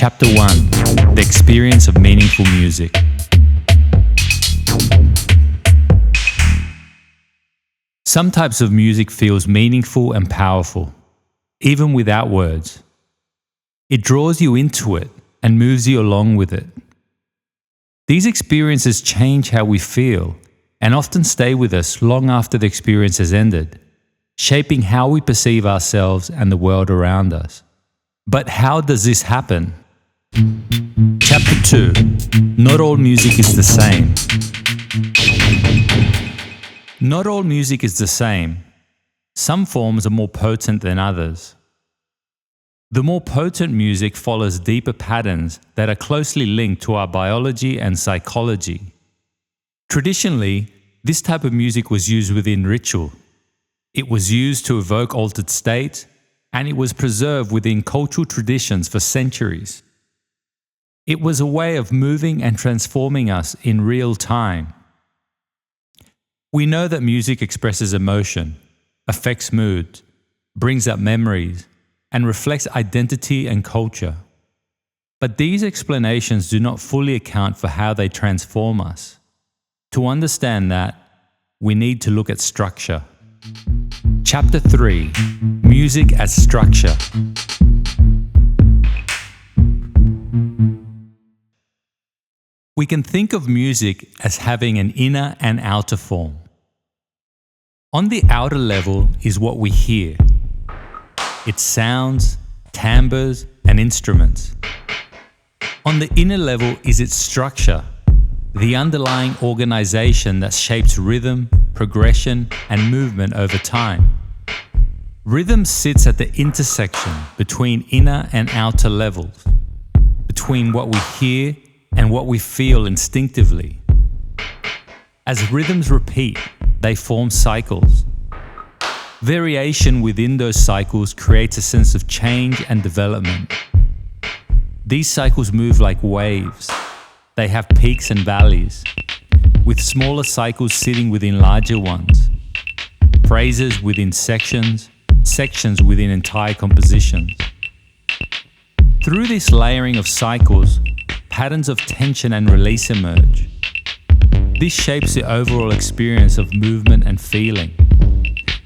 Chapter 1: The Experience of Meaningful Music. Some types of music feels meaningful and powerful, even without words. It draws you into it and moves you along with it. These experiences change how we feel and often stay with us long after the experience has ended, shaping how we perceive ourselves and the world around us. But how does this happen? Chapter 2: Not all music is the same. Not all music is the same. Some forms are more potent than others. The more potent music follows deeper patterns that are closely linked to our biology and psychology. Traditionally, this type of music was used within ritual. It was used to evoke altered states, and it was preserved within cultural traditions for centuries. It was a way of moving and transforming us in real time. We know that music expresses emotion, affects mood, brings up memories, and reflects identity and culture. But these explanations do not fully account for how they transform us. To understand that, we need to look at structure. Chapter 3: Music as Structure. We can think of music as having an inner and outer form. On the outer level is what we hear. Its sounds, timbres, and instruments. On the inner level is its structure, the underlying organization that shapes rhythm, progression, and movement over time. Rhythm sits at the intersection between inner and outer levels, between what we hear and what we feel instinctively. As rhythms repeat, they form cycles. Variation within those cycles creates a sense of change and development. These cycles move like waves. They have peaks and valleys, with smaller cycles sitting within larger ones, phrases within sections, sections within entire compositions. Through this layering of cycles, patterns of tension and release emerge. This shapes the overall experience of movement and feeling,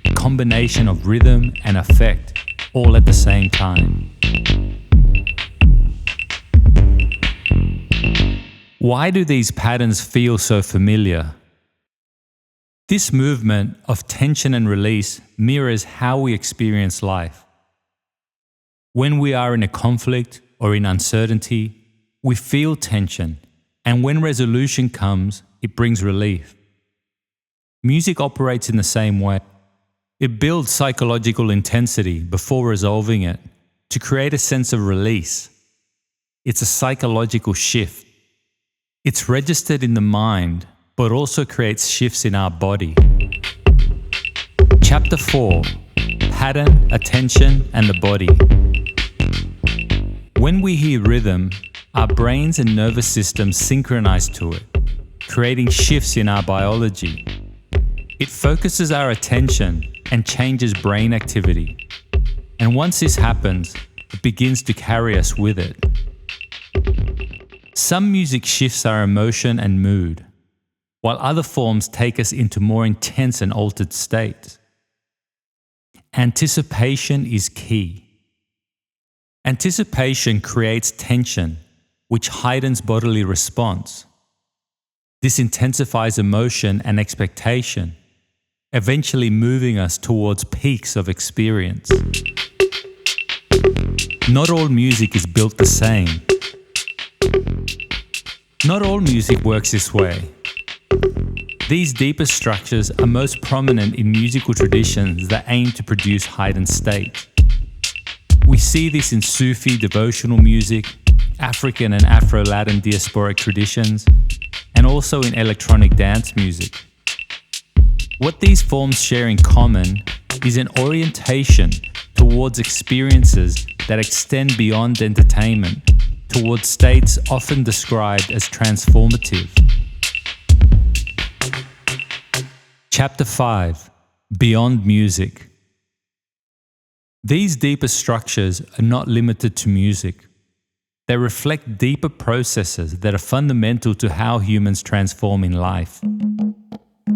a combination of rhythm and effect, all at the same time. Why do these patterns feel so familiar? This movement of tension and release mirrors how we experience life. When we are in a conflict or in uncertainty, we feel tension, and when resolution comes, it brings relief. Music operates in the same way. It builds psychological intensity before resolving it to create a sense of release. It's a psychological shift. It's registered in the mind, but also creates shifts in our body. Chapter 4: Pattern, Attention, and the Body. When we hear rhythm, our brains and nervous systems synchronize to it, creating shifts in our biology. It focuses our attention and changes brain activity. And once this happens, it begins to carry us with it. Some music shifts our emotion and mood, while other forms take us into more intense and altered states. Anticipation is key. Anticipation creates tension, which heightens bodily response. This intensifies emotion and expectation, eventually moving us towards peaks of experience. Not all music is built the same. Not all music works this way. These deeper structures are most prominent in musical traditions that aim to produce heightened states. We see this in Sufi devotional music, African and Afro-Latin diasporic traditions, and also in electronic dance music. What these forms share in common is an orientation towards experiences that extend beyond entertainment, towards states often described as transformative. Chapter 5: Beyond Music. These deeper structures are not limited to music. They reflect deeper processes that are fundamental to how humans transform in life.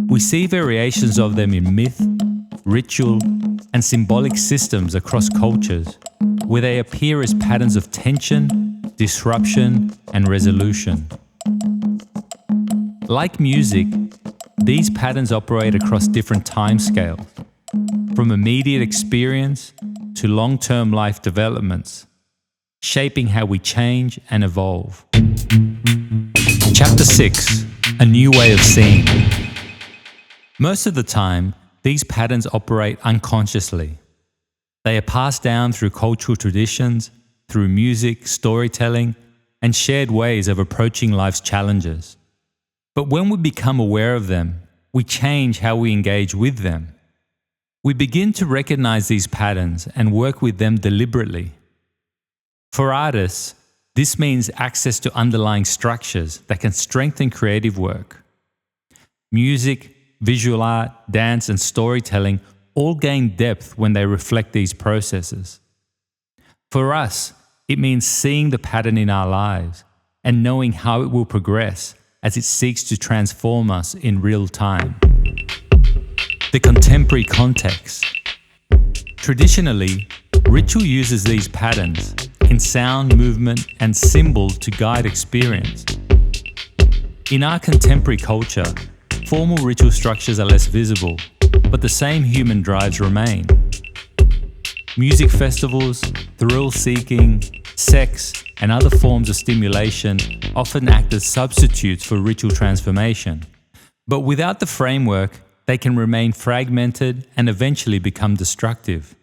We see variations of them in myth, ritual, and symbolic systems across cultures, where they appear as patterns of tension, disruption, and resolution. Like music, these patterns operate across different timescales, from immediate experience to long-term life developments, shaping how we change and evolve. Chapter 6: A New Way of Seeing. Most of the time, these patterns operate unconsciously. They are passed down through cultural traditions, through music, storytelling, and shared ways of approaching life's challenges. But when we become aware of them, we change how we engage with them. We begin to recognize these patterns and work with them deliberately. For artists, this means access to underlying structures that can strengthen creative work. Music, visual art, dance, and storytelling all gain depth when they reflect these processes. For us, it means seeing the pattern in our lives and knowing how it will progress as it seeks to transform us in real time. The contemporary context. Traditionally, ritual uses these patterns in sound, movement, and symbol to guide experience. In our contemporary culture, formal ritual structures are less visible, but the same human drives remain. Music festivals, thrill-seeking, sex, and other forms of stimulation often act as substitutes for ritual transformation. But without the framework, they can remain fragmented and eventually become destructive.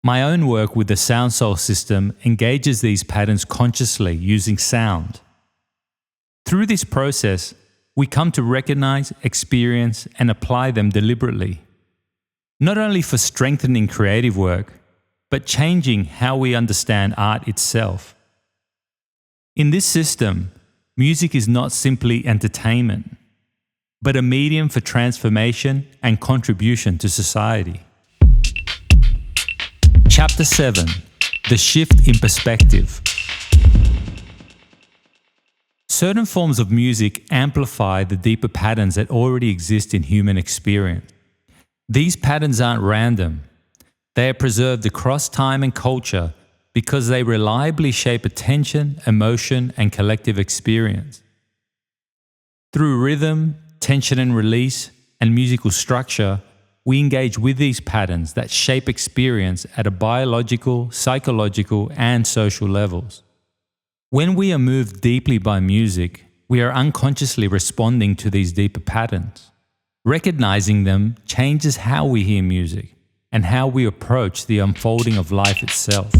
My own work with the Sound Soul system engages these patterns consciously using sound. Through this process, we come to recognize, experience, and apply them deliberately, not only for strengthening creative work, but changing how we understand art itself. In this system, music is not simply entertainment, but a medium for transformation and contribution to society. Chapter 7: The Shift in Perspective. Certain forms of music amplify the deeper patterns that already exist in human experience. These patterns aren't random. They are preserved across time and culture because they reliably shape attention, emotion, and collective experience. Through rhythm, tension and release, and musical structure, we engage with these patterns that shape experience at a biological, psychological, and social levels. When we are moved deeply by music, we are unconsciously responding to these deeper patterns. Recognizing them changes how we hear music and how we approach the unfolding of life itself.